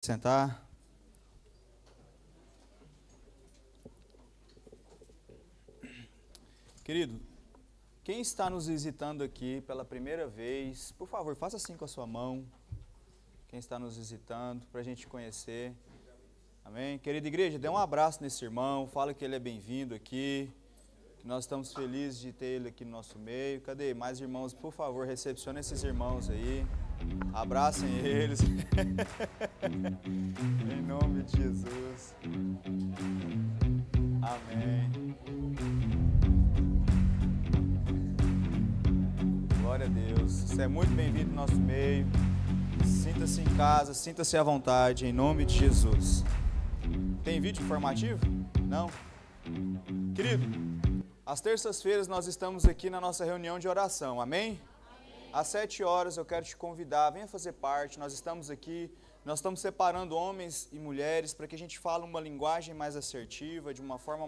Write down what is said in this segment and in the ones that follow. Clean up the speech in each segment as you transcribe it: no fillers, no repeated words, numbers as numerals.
Sentar. Querido, quem está nos visitando aqui pela primeira vez, por favor, faça assim com a sua mão. Quem está nos visitando, para a gente conhecer. Amém? Querida igreja, dê um abraço nesse irmão, fala que ele é bem-vindo aqui, que nós estamos felizes de ter ele aqui no nosso meio. Cadê mais irmãos? Por favor, recepcione esses irmãos aí. Abracem eles. Em nome de Jesus. Amém. Glória a Deus. Você é muito bem-vindo no nosso meio. Sinta-se em casa, sinta-se à vontade, em nome de Jesus. Tem vídeo informativo? Não? Querido, às terças-feiras nós estamos aqui na nossa reunião de oração, amém? Às 7 horas eu quero te convidar, venha fazer parte, nós estamos aqui, nós estamos separando homens e mulheres para que a gente fale uma linguagem mais assertiva, de uma forma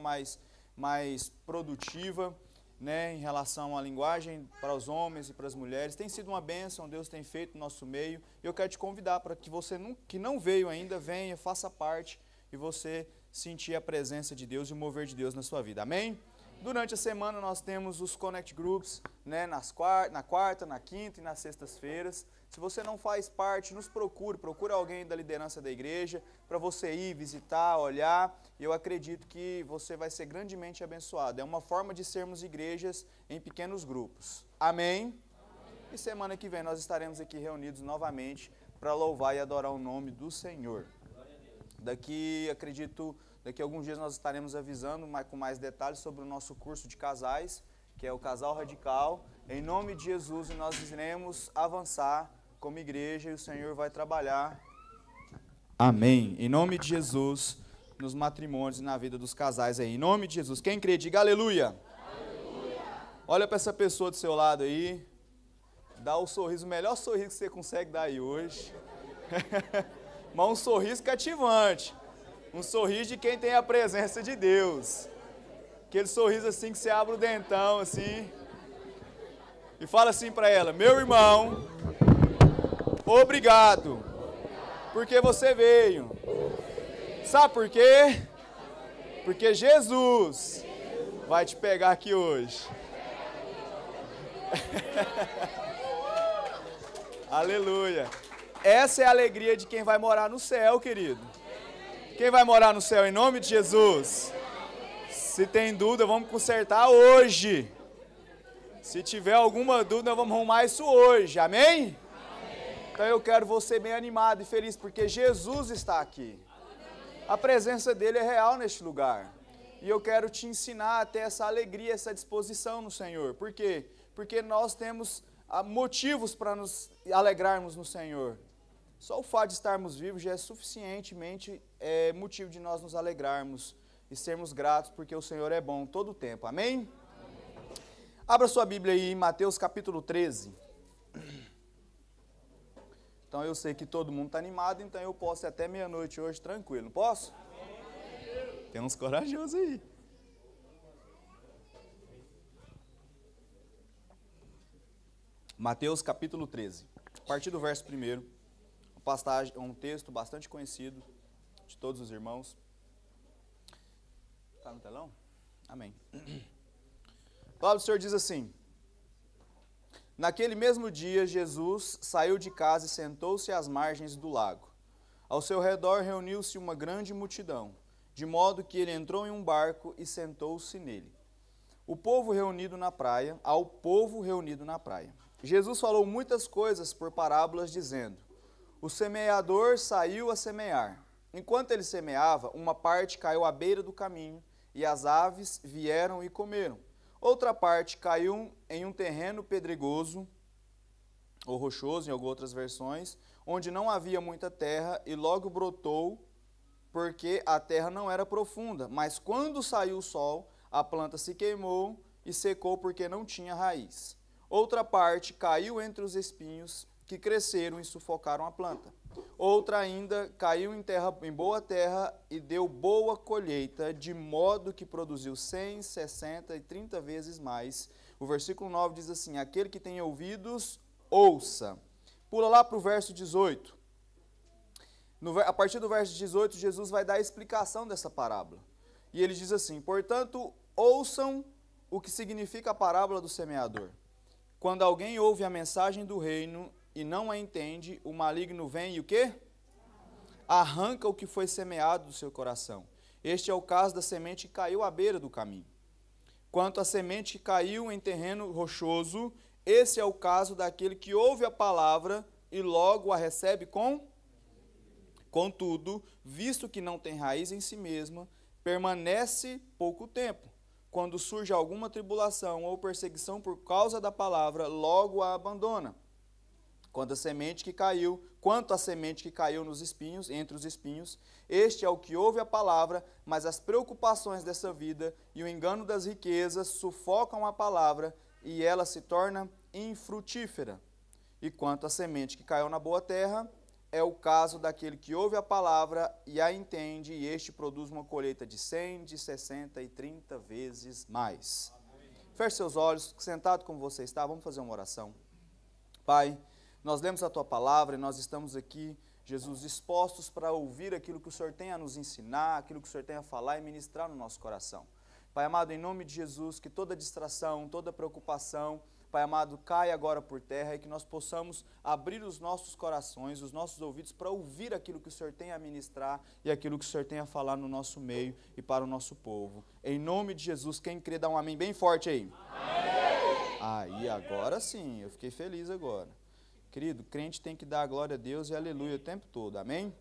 mais produtiva, né, em relação à linguagem para os homens e para as mulheres. Tem sido uma bênção, Deus tem feito no nosso meio, e eu quero te convidar para que você que não veio ainda, venha, faça parte e você sentir a presença de Deus e o mover de Deus na sua vida, amém? Durante a semana nós temos os Connect Groups, né, na quarta, na quinta e nas sextas-feiras. Se você não faz parte, nos procure alguém da liderança da igreja para você ir visitar, olhar. E eu acredito que você vai ser grandemente abençoado. É uma forma de sermos igrejas em pequenos grupos. Amém? Amém. E semana que vem nós estaremos aqui reunidos novamente para louvar e adorar o nome do Senhor. Daqui a alguns dias nós estaremos avisando com mais detalhes sobre o nosso curso de casais, que é o Casal Radical. Em nome de Jesus, e nós iremos avançar como igreja e o Senhor vai trabalhar. Amém. Em nome de Jesus, nos matrimônios e na vida dos casais aí. Em nome de Jesus. Quem crê, diga aleluia. Aleluia. Olha para essa pessoa do seu lado aí. Dá o sorriso, o melhor sorriso que você consegue dar aí hoje. Mas um sorriso cativante. Um sorriso de quem tem a presença de Deus. Aquele sorriso assim que você abre o dentão assim. E fala assim para ela: meu irmão, obrigado. Porque você veio. Sabe por quê? Porque Jesus vai te pegar aqui hoje. Aleluia. Essa é a alegria de quem vai morar no céu, querido. Quem vai morar no céu em nome de Jesus? Se tem dúvida, vamos consertar hoje. Se tiver alguma dúvida, vamos arrumar isso hoje. Amém? Amém. Então eu quero você bem animado e feliz, porque Jesus está aqui. A presença dele é real neste lugar. E eu quero te ensinar a ter essa alegria, essa disposição no Senhor. Por quê? Porque nós temos motivos para nos alegrarmos no Senhor. Só o fato de estarmos vivos já é suficientemente motivo de nós nos alegrarmos e sermos gratos, porque o Senhor é bom todo o tempo. Amém? Amém. Abra sua Bíblia aí em Mateus capítulo 13. Então eu sei que todo mundo está animado, então eu posso ir até meia-noite hoje tranquilo. Não posso? Amém. Tem uns corajosos aí. Mateus capítulo 13. A partir do verso 1º. Passagem, um texto bastante conhecido de todos os irmãos. Está no telão? Amém. A palavra do Senhor diz assim: naquele mesmo dia, Jesus saiu de casa e sentou-se às margens do lago. Ao seu redor reuniu-se uma grande multidão, de modo que ele entrou em um barco e sentou-se nele. Ao povo reunido na praia, Jesus falou muitas coisas por parábolas, dizendo: o semeador saiu a semear. Enquanto ele semeava, uma parte caiu à beira do caminho, e as aves vieram e comeram. Outra parte caiu em um terreno pedregoso, ou rochoso, em algumas outras versões, onde não havia muita terra, e logo brotou, porque a terra não era profunda. Mas quando saiu o sol, a planta se queimou e secou, porque não tinha raiz. Outra parte caiu entre os espinhos, que cresceram e sufocaram a planta. Outra ainda caiu em boa terra e deu boa colheita, de modo que produziu 100, 60 e 30 vezes mais. O versículo 9 diz assim: aquele que tem ouvidos, ouça. Pula lá para o verso 18. A partir do verso 18, Jesus vai dar a explicação dessa parábola. E ele diz assim: portanto, ouçam o que significa a parábola do semeador. Quando alguém ouve a mensagem do reino e não a entende, o maligno vem e o quê? Arranca o que foi semeado do seu coração. Este é o caso da semente que caiu à beira do caminho. Quanto à semente que caiu em terreno rochoso, esse é o caso daquele que ouve a palavra e logo a recebe Contudo, visto que não tem raiz em si mesma, permanece pouco tempo. Quando surge alguma tribulação ou perseguição por causa da palavra, logo a abandona. Quanto à semente que caiu nos espinhos, entre os espinhos, este é o que ouve a palavra, mas as preocupações dessa vida e o engano das riquezas sufocam a palavra e ela se torna infrutífera. E quanto à semente que caiu na boa terra, é o caso daquele que ouve a palavra e a entende, e este produz uma colheita de 100, de 60 e 30 vezes mais. Amém. Feche seus olhos, sentado como você está, vamos fazer uma oração. Pai, nós lemos a Tua palavra e nós estamos aqui, Jesus, dispostos para ouvir aquilo que o Senhor tem a nos ensinar, aquilo que o Senhor tem a falar e ministrar no nosso coração. Pai amado, em nome de Jesus, que toda distração, toda preocupação, Pai amado, caia agora por terra e que nós possamos abrir os nossos corações, os nossos ouvidos para ouvir aquilo que o Senhor tem a ministrar e aquilo que o Senhor tem a falar no nosso meio e para o nosso povo. Em nome de Jesus, quem crê dá um amém bem forte aí. Amém. Aí, agora sim, eu fiquei feliz agora. Querido, crente tem que dar a glória a Deus e aleluia o tempo todo, amém?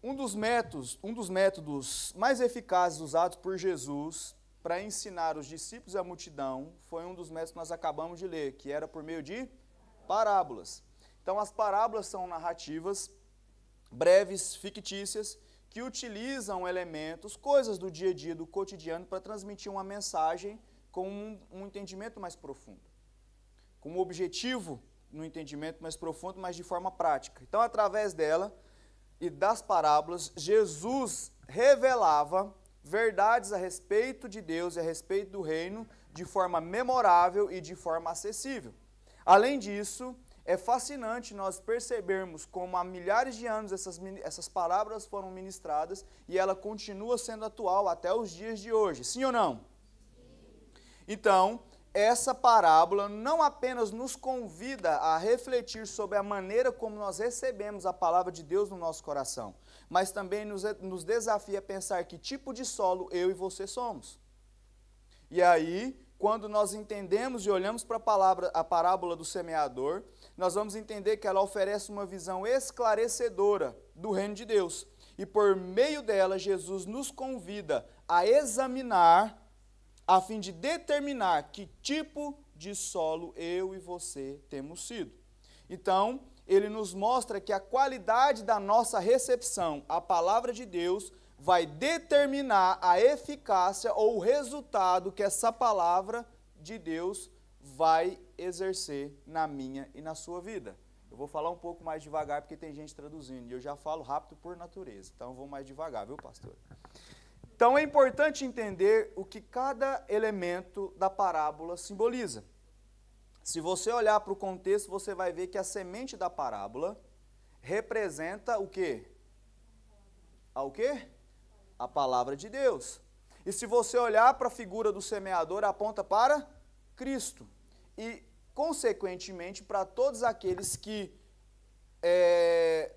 Um dos métodos mais eficazes usados por Jesus para ensinar os discípulos e a multidão foi um dos métodos que nós acabamos de ler, que era por meio de parábolas. Então, as parábolas são narrativas breves, fictícias, que utilizam elementos, coisas do dia a dia, do cotidiano, para transmitir uma mensagem com um entendimento mais profundo, com um objetivo no entendimento mais profundo, mas de forma prática. Então, através dela e das parábolas, Jesus revelava verdades a respeito de Deus e a respeito do reino de forma memorável e de forma acessível. Além disso, é fascinante nós percebermos como há milhares de anos essas parábolas foram ministradas e ela continua sendo atual até os dias de hoje. Sim ou não? Então, essa parábola não apenas nos convida a refletir sobre a maneira como nós recebemos a palavra de Deus no nosso coração, mas também nos desafia a pensar que tipo de solo eu e você somos. E aí, quando nós entendemos e olhamos para a parábola do semeador, nós vamos entender que ela oferece uma visão esclarecedora do reino de Deus. E por meio dela, Jesus nos convida a examinar, a fim de determinar que tipo de solo eu e você temos sido. Então, ele nos mostra que a qualidade da nossa recepção à palavra de Deus vai determinar a eficácia ou o resultado que essa palavra de Deus vai exercer na minha e na sua vida. Eu vou falar um pouco mais devagar porque tem gente traduzindo e eu já falo rápido por natureza, então eu vou mais devagar, viu, pastor? Então é importante entender o que cada elemento da parábola simboliza. Se você olhar para o contexto, você vai ver que a semente da parábola representa o quê? O quê? A palavra de Deus. E se você olhar para a figura do semeador, aponta para Cristo. E, consequentemente, para todos aqueles que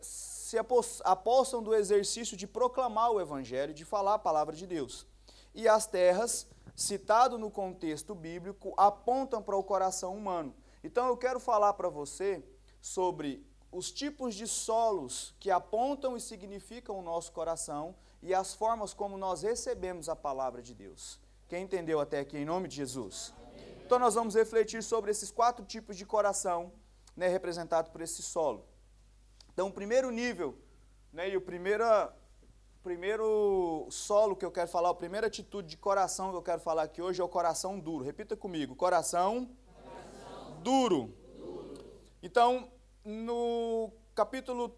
se apossam do exercício de proclamar o Evangelho, de falar a palavra de Deus. E as terras, citado no contexto bíblico, apontam para o coração humano. Então eu quero falar para você sobre os tipos de solos que apontam e significam o nosso coração e as formas como nós recebemos a palavra de Deus. Quem entendeu até aqui, em nome de Jesus? Amém. Então nós vamos refletir sobre esses 4 tipos de coração, né, representados por esse solo. Então, o primeiro nível, né, e o primeiro solo que eu quero falar, a primeira atitude de coração que eu quero falar aqui hoje é o coração duro. Repita comigo, coração duro. Então, no capítulo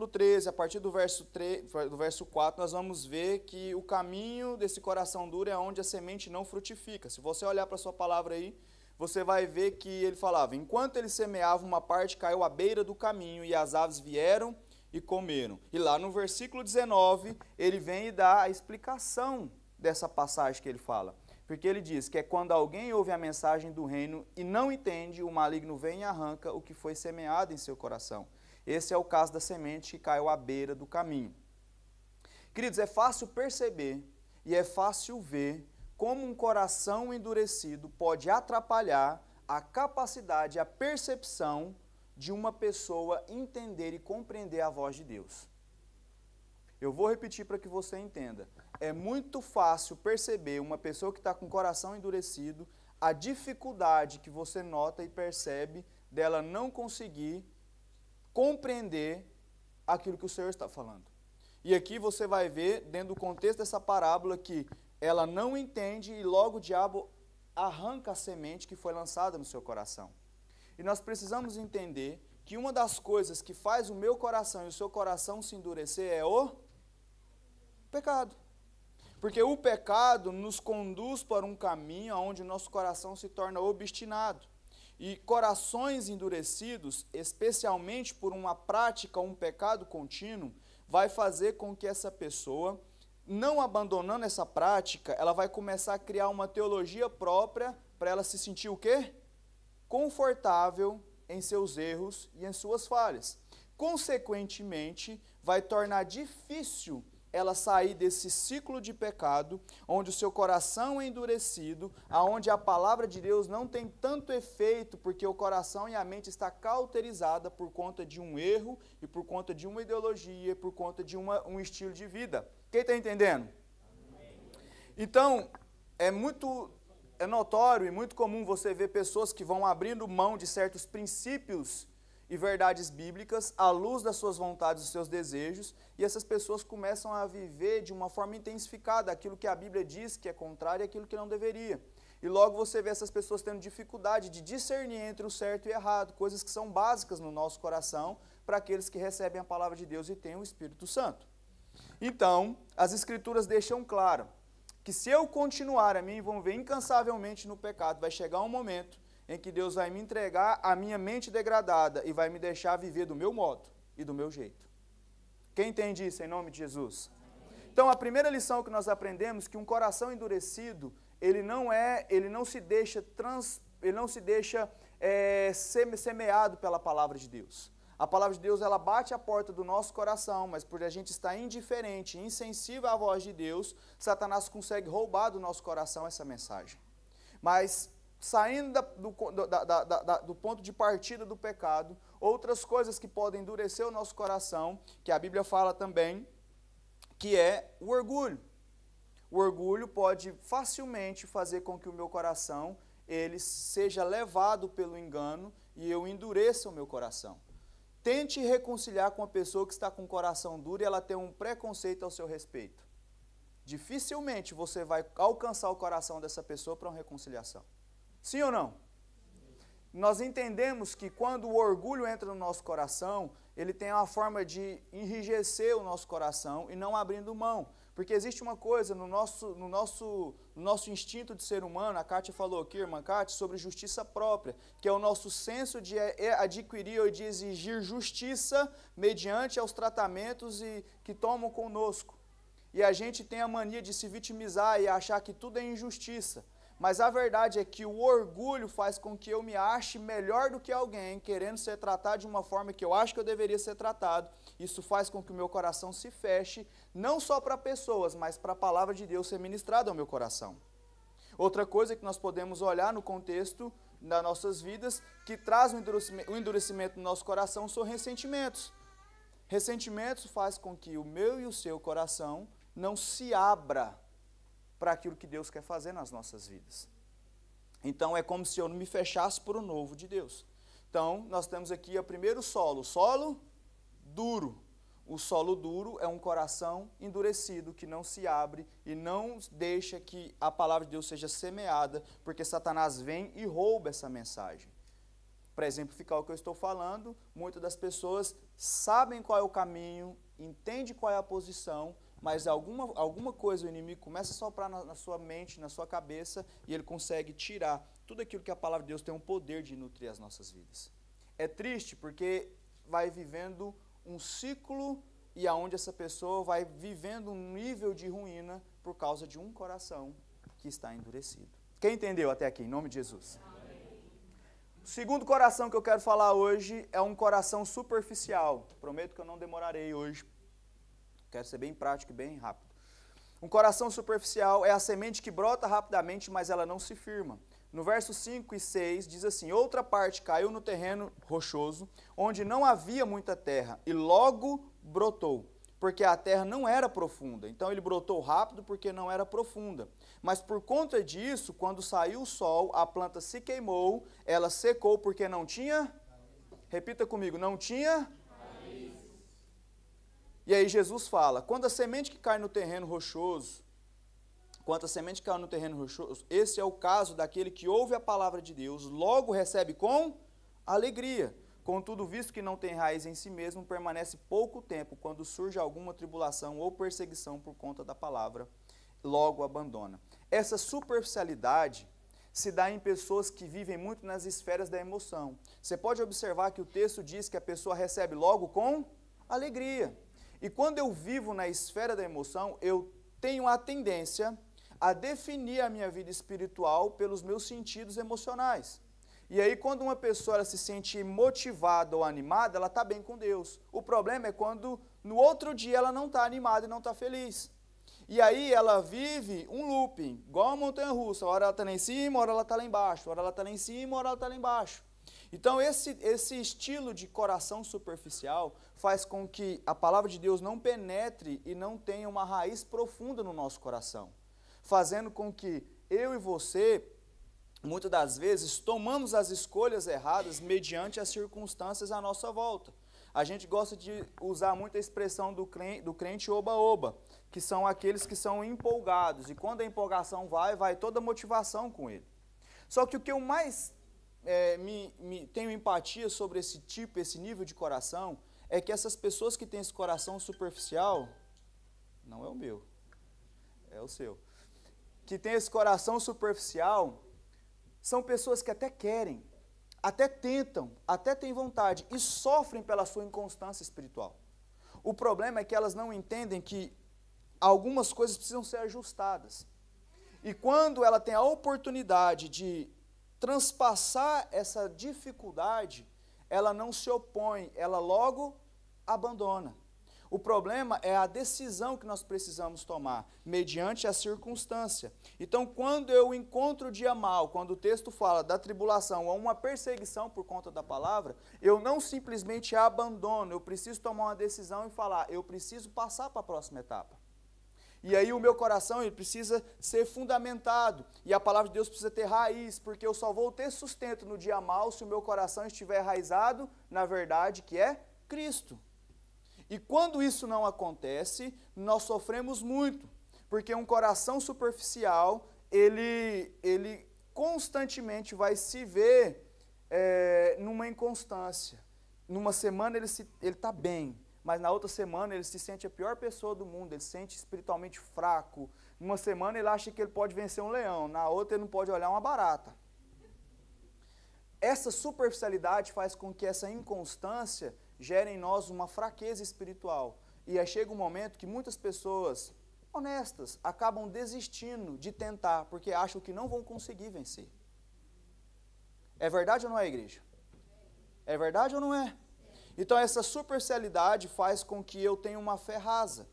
13, a partir do verso 4, nós vamos ver que o caminho desse coração duro é onde a semente não frutifica. Se você olhar para a sua palavra aí, você vai ver que ele falava, enquanto ele semeava, uma parte caiu à beira do caminho e as aves vieram e comeram. E lá no versículo 19, ele vem e dá a explicação dessa passagem que ele fala. Porque ele diz que é quando alguém ouve a mensagem do reino e não entende, o maligno vem e arranca o que foi semeado em seu coração. Esse é o caso da semente que caiu à beira do caminho. Queridos, é fácil perceber e é fácil ver como um coração endurecido pode atrapalhar a capacidade, a percepção de uma pessoa entender e compreender a voz de Deus. Eu vou repetir para que você entenda. É muito fácil perceber uma pessoa que está com o coração endurecido, a dificuldade que você nota e percebe dela não conseguir compreender aquilo que o Senhor está falando. E aqui você vai ver, dentro do contexto dessa parábola, que ela não entende e logo o diabo arranca a semente que foi lançada no seu coração. E nós precisamos entender que uma das coisas que faz o meu coração e o seu coração se endurecer é o pecado. Porque o pecado nos conduz para um caminho onde o nosso coração se torna obstinado. E corações endurecidos, especialmente por uma prática, um pecado contínuo, vai fazer com que essa pessoa, não abandonando essa prática, ela vai começar a criar uma teologia própria para ela se sentir o quê? Confortável em seus erros e em suas falhas. Consequentemente, vai tornar difícil ela sair desse ciclo de pecado, onde o seu coração é endurecido, aonde a palavra de Deus não tem tanto efeito, porque o coração e a mente está cauterizada por conta de um erro, e por conta de uma ideologia, por conta de um estilo de vida. Quem está entendendo? Então, é notório e muito comum você ver pessoas que vão abrindo mão de certos princípios e verdades bíblicas à luz das suas vontades e seus desejos, e essas pessoas começam a viver de uma forma intensificada aquilo que a Bíblia diz que é contrário àquilo que não deveria. E logo você vê essas pessoas tendo dificuldade de discernir entre o certo e o errado, coisas que são básicas no nosso coração para aqueles que recebem a palavra de Deus e têm o Espírito Santo. Então, as Escrituras deixam claro que se eu continuar a me envolver incansavelmente no pecado, vai chegar um momento em que Deus vai me entregar a minha mente degradada e vai me deixar viver do meu modo e do meu jeito. Quem entende isso em nome de Jesus? Então, a primeira lição que nós aprendemos é que um coração endurecido, ele não se deixa semeado pela palavra de Deus. A palavra de Deus, ela bate a porta do nosso coração, mas por a gente estar indiferente, insensível à voz de Deus, Satanás consegue roubar do nosso coração essa mensagem. Mas saindo do ponto de partida do pecado, outras coisas que podem endurecer o nosso coração, que a Bíblia fala também, que é o orgulho. O orgulho pode facilmente fazer com que o meu coração ele seja levado pelo engano e eu endureça o meu coração. Tente reconciliar com a pessoa que está com o coração duro e ela tem um preconceito ao seu respeito. Dificilmente você vai alcançar o coração dessa pessoa para uma reconciliação. Sim ou não? Nós entendemos que quando o orgulho entra no nosso coração, ele tem uma forma de enrijecer o nosso coração e não abrindo mão. Porque existe uma coisa no nosso instinto de ser humano, a Kátia falou aqui, irmã Kátia, sobre justiça própria, que é o nosso senso de adquirir ou de exigir justiça mediante aos tratamentos que tomam conosco. E a gente tem a mania de se vitimizar e achar que tudo é injustiça. Mas a verdade é que o orgulho faz com que eu me ache melhor do que alguém, querendo ser tratado de uma forma que eu acho que eu deveria ser tratado. Isso faz com que o meu coração se feche, não só para pessoas, mas para a palavra de Deus ser ministrada ao meu coração. Outra coisa que nós podemos olhar no contexto das nossas vidas, que traz um endurecimento no nosso coração, são ressentimentos. Ressentimentos faz com que o meu e o seu coração não se abra para aquilo que Deus quer fazer nas nossas vidas. Então, é como se eu não me fechasse para o novo de Deus. Então, nós temos aqui o primeiro solo, o solo duro. O solo duro é um coração endurecido, que não se abre e não deixa que a palavra de Deus seja semeada, porque Satanás vem e rouba essa mensagem. Para exemplificar o que eu estou falando, muitas das pessoas sabem qual é o caminho, entendem qual é a posição, mas alguma coisa o inimigo começa a soprar na sua mente, na sua cabeça, e ele consegue tirar tudo aquilo que a palavra de Deus tem um poder de nutrir as nossas vidas. É triste porque vai vivendo um ciclo e aonde essa pessoa vai vivendo um nível de ruína por causa de um coração que está endurecido. Quem entendeu até aqui? Em nome de Jesus. O segundo coração que eu quero falar hoje é um coração superficial. Prometo que eu não demorarei hoje. Quero ser bem prático e bem rápido. Um coração superficial é a semente que brota rapidamente, mas ela não se firma. No verso 5 e 6 diz assim: outra parte caiu no terreno rochoso, onde não havia muita terra, e logo brotou, porque a terra não era profunda. Então ele brotou rápido porque não era profunda. Mas por conta disso, quando saiu o sol, a planta se queimou, ela secou porque não tinha... Repita comigo, não tinha... E aí Jesus fala, quando a semente que cai no terreno rochoso, esse é o caso daquele que ouve a palavra de Deus, logo recebe com alegria. Contudo, visto que não tem raiz em si mesmo, permanece pouco tempo, quando surge alguma tribulação ou perseguição por conta da palavra, logo abandona. Essa superficialidade se dá em pessoas que vivem muito nas esferas da emoção. Você pode observar que o texto diz que a pessoa recebe logo com alegria. E quando eu vivo na esfera da emoção, eu tenho a tendência a definir a minha vida espiritual pelos meus sentidos emocionais. E aí, quando uma pessoa ela se sente motivada ou animada, ela está bem com Deus. O problema é quando no outro dia ela não está animada e não está feliz. E aí ela vive um looping, igual uma montanha-russa. Uma hora ela está lá em cima, uma hora ela está lá embaixo. Uma hora ela está lá em cima, uma hora ela está lá embaixo. Então, esse estilo de coração superficial faz com que a palavra de Deus não penetre e não tenha uma raiz profunda no nosso coração, fazendo com que eu e você, muitas das vezes, tomamos as escolhas erradas mediante as circunstâncias à nossa volta. A gente gosta de usar muito a expressão do crente oba-oba, que são aqueles que são empolgados, e quando a empolgação vai toda a motivação com ele. Só que o que eu mais tenho empatia sobre esse nível de coração, é que essas pessoas que têm esse coração superficial, não é o meu, é o seu, que tem esse coração superficial, são pessoas que até querem, até tentam, até têm vontade e sofrem pela sua inconstância espiritual. O problema é que elas não entendem que algumas coisas precisam ser ajustadas. E quando ela tem a oportunidade de transpassar essa dificuldade, ela não se opõe, ela logo abandona. O problema é a decisão que nós precisamos tomar, mediante a circunstância. Então, quando eu encontro o dia mal, quando o texto fala da tribulação ou uma perseguição por conta da palavra, eu não simplesmente abandono, eu preciso tomar uma decisão e falar, eu preciso passar para a próxima etapa. E aí o meu coração ele precisa ser fundamentado, e a palavra de Deus precisa ter raiz, porque eu só vou ter sustento no dia mal se o meu coração estiver enraizado na verdade que é Cristo. E quando isso não acontece, nós sofremos muito, porque um coração superficial, ele constantemente vai se ver numa inconstância. Numa semana ele está bem, mas na outra semana ele se sente a pior pessoa do mundo, ele se sente espiritualmente fraco. Numa semana ele acha que ele pode vencer um leão, na outra ele não pode olhar uma barata. Essa superficialidade faz com que essa inconstância gere em nós uma fraqueza espiritual. E aí chega um momento que muitas pessoas honestas acabam desistindo de tentar, porque acham que não vão conseguir vencer. É verdade ou não é, igreja? É verdade ou não é? Então, essa superficialidade faz com que eu tenha uma fé rasa.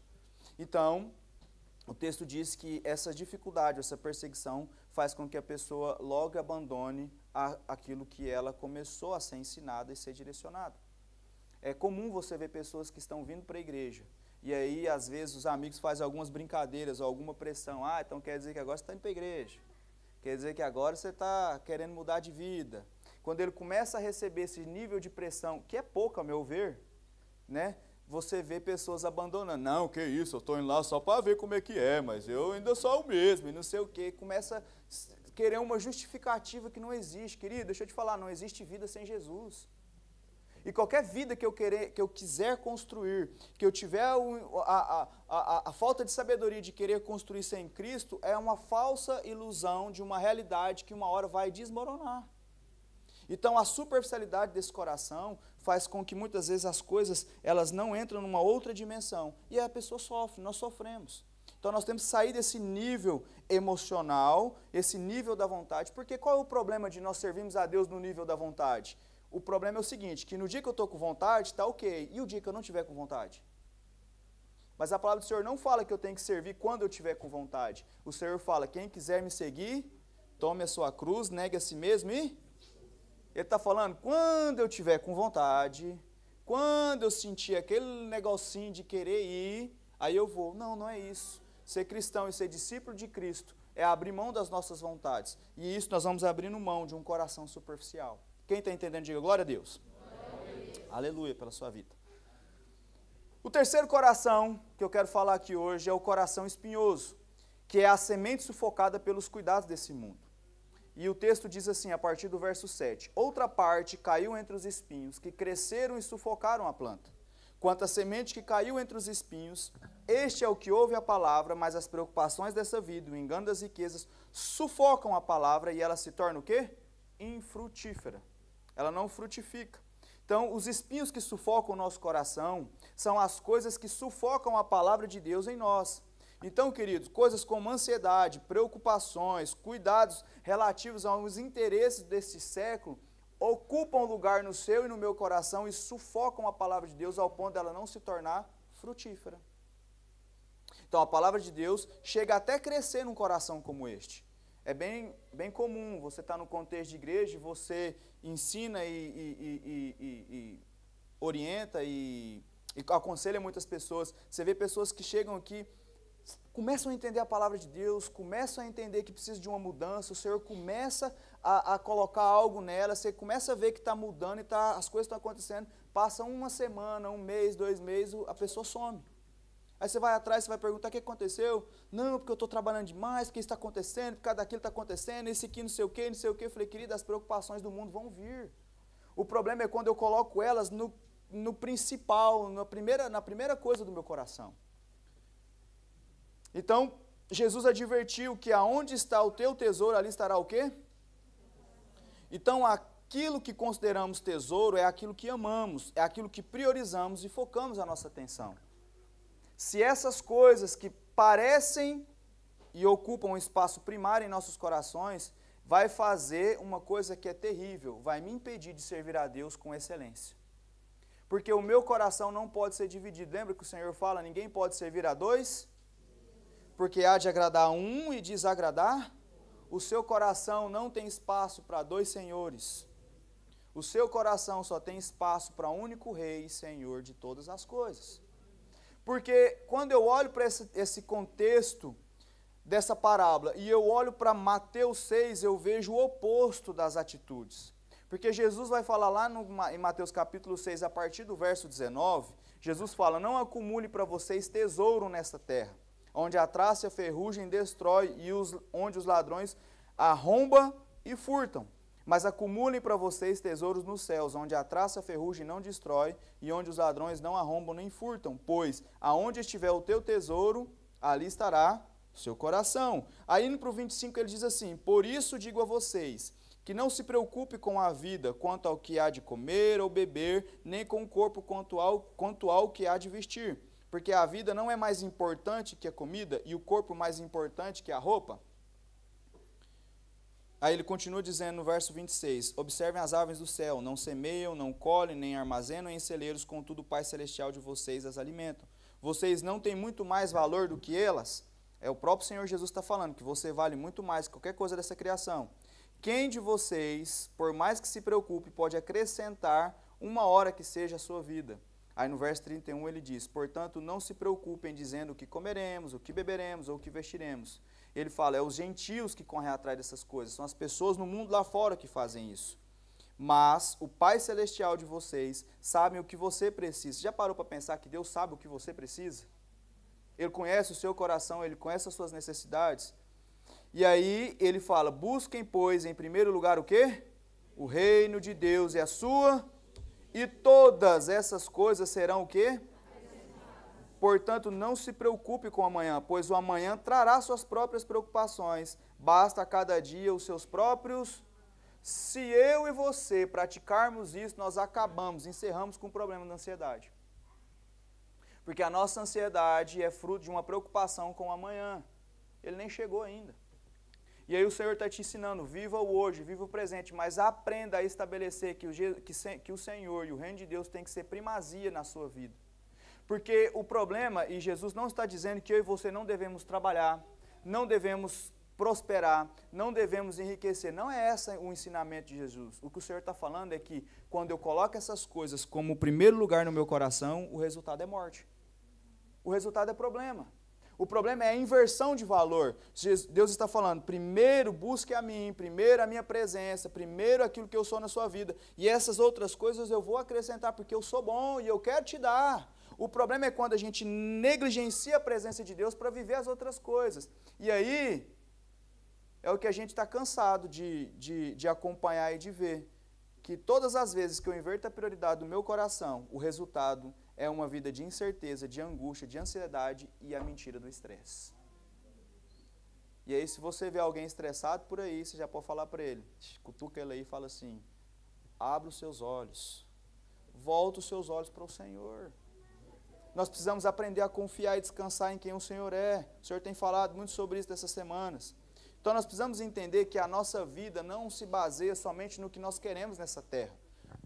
Então, o texto diz que essa dificuldade, essa perseguição, faz com que a pessoa logo abandone aquilo que ela começou a ser ensinada e ser direcionada. É comum você ver pessoas que estão vindo para a igreja, e aí, às vezes, os amigos fazem algumas brincadeiras ou alguma pressão. Ah, então quer dizer que agora você está indo para a igreja. Quer dizer que agora você está querendo mudar de vida. Quando ele começa a receber esse nível de pressão, que é pouco, a meu ver, né? Você vê pessoas abandonando. Não, que isso, eu estou indo lá só para ver como é que é, mas eu ainda sou o mesmo, e não sei o quê. Começa a querer uma justificativa que não existe. Querido, deixa eu te falar, não existe vida sem Jesus. E qualquer vida que eu quiser construir, que eu tiver a falta de sabedoria de querer construir sem Cristo, é uma falsa ilusão de uma realidade que uma hora vai desmoronar. Então a superficialidade desse coração faz com que muitas vezes as coisas elas não entram numa outra dimensão. E a pessoa sofre, nós sofremos. Então nós temos que sair desse nível emocional, esse nível da vontade, porque qual é o problema de nós servirmos a Deus no nível da vontade? O problema é o seguinte, que no dia que eu estou com vontade, está ok, e o dia que eu não estiver com vontade? Mas a palavra do Senhor não fala que eu tenho que servir quando eu estiver com vontade. O Senhor fala, quem quiser me seguir, tome a sua cruz, negue a si mesmo e... Ele está falando, quando eu estiver com vontade, quando eu sentir aquele negocinho de querer ir, aí eu vou. Não, não é isso. Ser cristão e ser discípulo de Cristo é abrir mão das nossas vontades. E isso nós vamos abrindo mão de um coração superficial. Quem está entendendo, diga glória a Deus. Aleluia pela sua vida. O terceiro coração que eu quero falar aqui hoje é o coração espinhoso, que é a semente sufocada pelos cuidados desse mundo. E o texto diz assim, a partir do verso 7, outra parte caiu entre os espinhos, que cresceram e sufocaram a planta. Quanto à semente que caiu entre os espinhos, este é o que ouve a palavra, mas as preocupações dessa vida, o engano das riquezas, sufocam a palavra e ela se torna o quê? Infrutífera. Ela não frutifica. Então, os espinhos que sufocam o nosso coração são as coisas que sufocam a palavra de Deus em nós. Então, queridos, coisas como ansiedade, preocupações, cuidados relativos aos interesses desse século, ocupam lugar no seu e no meu coração e sufocam a palavra de Deus ao ponto dela não se tornar frutífera. Então, a palavra de Deus chega até a crescer num coração como este. É bem comum, você está no contexto de igreja, você ensina e orienta e aconselha muitas pessoas. Você vê pessoas que chegam aqui, começam a entender a palavra de Deus, começam a entender que precisa de uma mudança, o Senhor começa a colocar algo nela, você começa a ver que está mudando e as coisas estão acontecendo, passa uma semana, um mês, 2 meses, a pessoa some. Aí você vai atrás, você vai perguntar o que aconteceu. Não, porque eu estou trabalhando demais, porque isso está acontecendo, porque cada daquilo está acontecendo, esse aqui não sei o quê, não sei o quê. Eu falei, querida, as preocupações do mundo vão vir. O problema é quando eu coloco elas no principal, na primeira coisa do meu coração. Então, Jesus advertiu que aonde está o teu tesouro, ali estará o quê? Então, aquilo que consideramos tesouro é aquilo que amamos, é aquilo que priorizamos e focamos a nossa atenção. Se essas coisas que parecem e ocupam um espaço primário em nossos corações, vai fazer uma coisa que é terrível, vai me impedir de servir a Deus com excelência. Porque o meu coração não pode ser dividido. Lembra que o Senhor fala, ninguém pode servir a dois? Porque há de agradar um e desagradar? O seu coração não tem espaço para 2 senhores. O seu coração só tem espaço para um único Rei e Senhor de todas as coisas. Porque quando eu olho para esse contexto dessa parábola e eu olho para Mateus 6, eu vejo o oposto das atitudes. Porque Jesus vai falar lá em Mateus capítulo 6, a partir do verso 19, Jesus fala, não acumule para vocês tesouro nesta terra, onde a traça e a ferrugem destrói e onde os ladrões arrombam e furtam. Mas acumulem para vocês tesouros nos céus, onde a traça e a ferrugem não destrói e onde os ladrões não arrombam nem furtam. Pois, aonde estiver o teu tesouro, ali estará o seu coração. Aí, indo para o 25, ele diz assim, por isso digo a vocês, que não se preocupe com a vida, quanto ao que há de comer ou beber, nem com o corpo quanto ao que há de vestir. Porque a vida não é mais importante que a comida e o corpo mais importante que a roupa? Aí ele continua dizendo no verso 26, observem as aves do céu, não semeiam, não colhem, nem armazenam em celeiros, contudo o Pai Celestial de vocês as alimentam. Vocês não têm muito mais valor do que elas? É o próprio Senhor Jesus está falando, que você vale muito mais que qualquer coisa dessa criação. Quem de vocês, por mais que se preocupe, pode acrescentar uma hora que seja a sua vida? Aí no verso 31 ele diz, portanto não se preocupem dizendo o que comeremos, o que beberemos ou o que vestiremos. Ele fala, é os gentios que correm atrás dessas coisas, são as pessoas no mundo lá fora que fazem isso. Mas o Pai Celestial de vocês sabe o que você precisa. Já parou para pensar que Deus sabe o que você precisa? Ele conhece o seu coração, Ele conhece as suas necessidades. E aí ele fala, busquem, pois, em primeiro lugar o quê? O reino de Deus e a sua... E todas essas coisas serão o quê? Portanto, não se preocupe com o amanhã, pois o amanhã trará suas próprias preocupações. Basta a cada dia os seus próprios. Se eu e você praticarmos isso, nós encerramos com o problema da ansiedade. Porque a nossa ansiedade é fruto de uma preocupação com o amanhã. Ele nem chegou ainda. E aí o Senhor está te ensinando, viva o hoje, viva o presente, mas aprenda a estabelecer que o Senhor e o reino de Deus tem que ser primazia na sua vida. Porque o problema, e Jesus não está dizendo que eu e você não devemos trabalhar, não devemos prosperar, não devemos enriquecer. Não é esse o ensinamento de Jesus. O que o Senhor está falando é que quando eu coloco essas coisas como primeiro lugar no meu coração, o resultado é morte. O resultado é problema. O problema é a inversão de valor. Deus está falando, primeiro busque a mim, primeiro a minha presença, primeiro aquilo que eu sou na sua vida. E essas outras coisas eu vou acrescentar porque eu sou bom e eu quero te dar. O problema é quando a gente negligencia a presença de Deus para viver as outras coisas. E aí, é o que a gente está cansado de acompanhar e de ver. Que todas as vezes que eu inverto a prioridade do meu coração, o resultado é uma vida de incerteza, de angústia, de ansiedade e a mentira do estresse. E aí, se você vê alguém estressado por aí, você já pode falar para ele, cutuca ele aí e fala assim, abra os seus olhos, volta os seus olhos para o Senhor. Nós precisamos aprender a confiar e descansar em quem o Senhor é. O Senhor tem falado muito sobre isso dessas semanas. Então nós precisamos entender que a nossa vida não se baseia somente no que nós queremos nessa terra.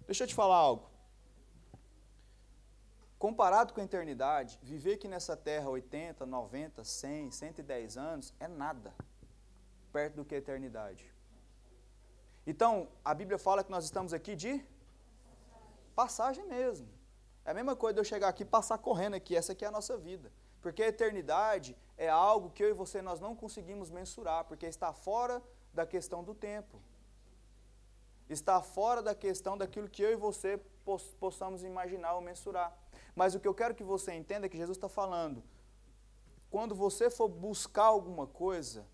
Deixa eu te falar algo. Comparado com a eternidade, viver aqui nessa terra 80, 90, 100, 110 anos é nada perto do que a eternidade. Então, a Bíblia fala que nós estamos aqui de passagem mesmo. É a mesma coisa de eu chegar aqui e passar correndo aqui, essa aqui é a nossa vida. Porque a eternidade é algo que eu e você nós não conseguimos mensurar, porque está fora da questão do tempo. Está fora da questão daquilo que eu e você possamos imaginar ou mensurar. Mas o que eu quero que você entenda é que Jesus está falando, quando você for buscar alguma coisa,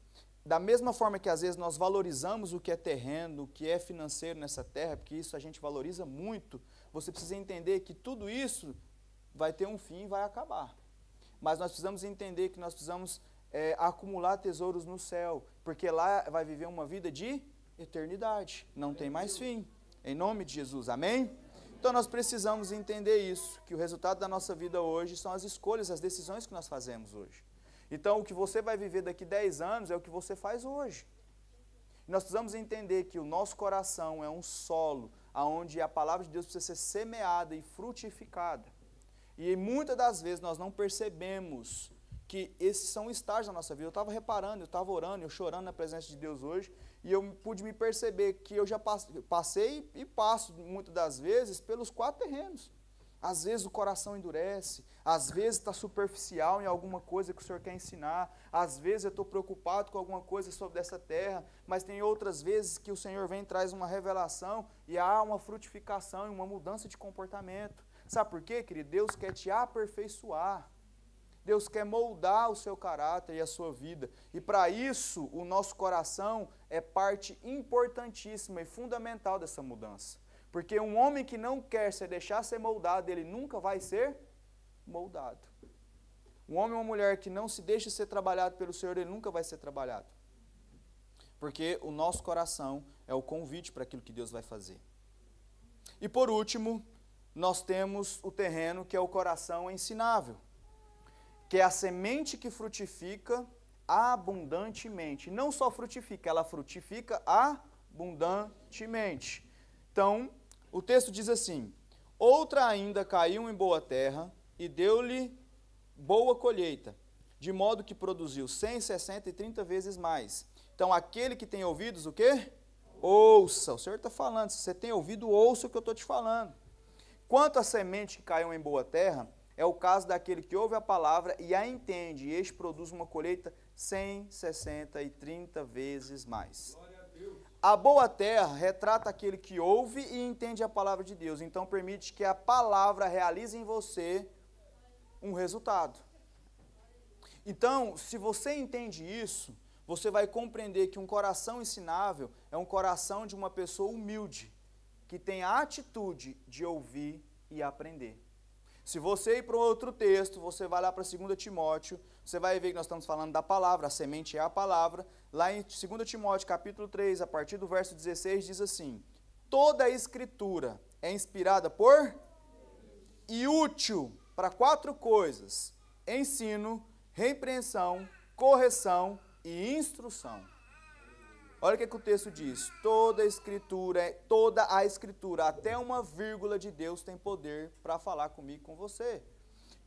da mesma forma que às vezes nós valorizamos o que é terreno, o que é financeiro nessa terra, porque isso a gente valoriza muito, você precisa entender que tudo isso vai ter um fim e vai acabar. Mas nós precisamos entender que nós precisamos acumular tesouros no céu, porque lá vai viver uma vida de eternidade, não tem mais fim. Em nome de Jesus, amém? Então nós precisamos entender isso, que o resultado da nossa vida hoje são as escolhas, as decisões que nós fazemos hoje. Então o que você vai viver daqui 10 anos é o que você faz hoje. Nós precisamos entender que o nosso coração é um solo, onde a palavra de Deus precisa ser semeada e frutificada. E muitas das vezes nós não percebemos que esses são estágios da nossa vida. Eu estava reparando, eu estava orando, eu chorando na presença de Deus hoje, e eu pude me perceber que eu já passei e passo muitas das vezes pelos 4 terrenos. Às vezes o coração endurece, às vezes está superficial em alguma coisa que o Senhor quer ensinar, às vezes eu estou preocupado com alguma coisa sobre essa terra, mas tem outras vezes que o Senhor vem e traz uma revelação e há uma frutificação e uma mudança de comportamento. Sabe por quê, querido? Deus quer te aperfeiçoar. Deus quer moldar o seu caráter e a sua vida. E para isso, o nosso coração é parte importantíssima e fundamental dessa mudança. Porque um homem que não quer se deixar ser moldado, ele nunca vai ser moldado. Um homem ou uma mulher que não se deixa ser trabalhado pelo Senhor, ele nunca vai ser trabalhado. Porque o nosso coração é o convite para aquilo que Deus vai fazer. E por último, nós temos o terreno que é o coração ensinável, que é a semente que frutifica abundantemente. Não só frutifica, ela frutifica abundantemente. Então, o texto diz assim, outra ainda caiu em boa terra e deu-lhe boa colheita, de modo que produziu 100, 60 e 30 vezes mais. Então, aquele que tem ouvidos, o quê? Ouça. O Senhor está falando, se você tem ouvido, ouça o que eu estou te falando. Quanto à semente que caiu em boa terra, é o caso daquele que ouve a palavra e a entende, e este produz uma colheita 100, 60 e 30 vezes mais. A boa terra retrata aquele que ouve e entende a palavra de Deus, então permite que a palavra realize em você um resultado. Então, se você entende isso, você vai compreender que um coração ensinável é um coração de uma pessoa humilde, que tem a atitude de ouvir e aprender. Se você ir para um outro texto, você vai lá para 2 Timóteo, você vai ver que nós estamos falando da palavra, a semente é a palavra. Lá em 2 Timóteo, capítulo 3, a partir do verso 16, diz assim: toda a escritura é inspirada por e útil para 4 coisas: ensino, repreensão, correção e instrução. Olha o que o texto diz: toda a escritura, até uma vírgula de Deus tem poder para falar comigo e com você.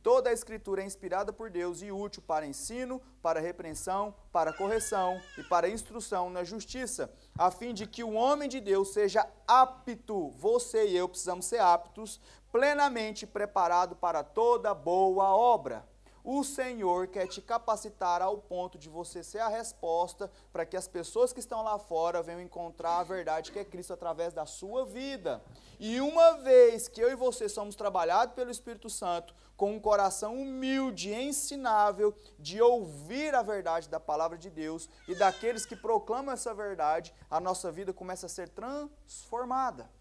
Toda a escritura é inspirada por Deus e útil para ensino, para repreensão, para correção e para instrução na justiça, a fim de que o homem de Deus seja apto, você e eu precisamos ser aptos, plenamente preparado para toda boa obra. O Senhor quer te capacitar ao ponto de você ser a resposta para que as pessoas que estão lá fora venham encontrar a verdade que é Cristo através da sua vida. E uma vez que eu e você somos trabalhados pelo Espírito Santo com um coração humilde e ensinável de ouvir a verdade da palavra de Deus e daqueles que proclamam essa verdade, a nossa vida começa a ser transformada.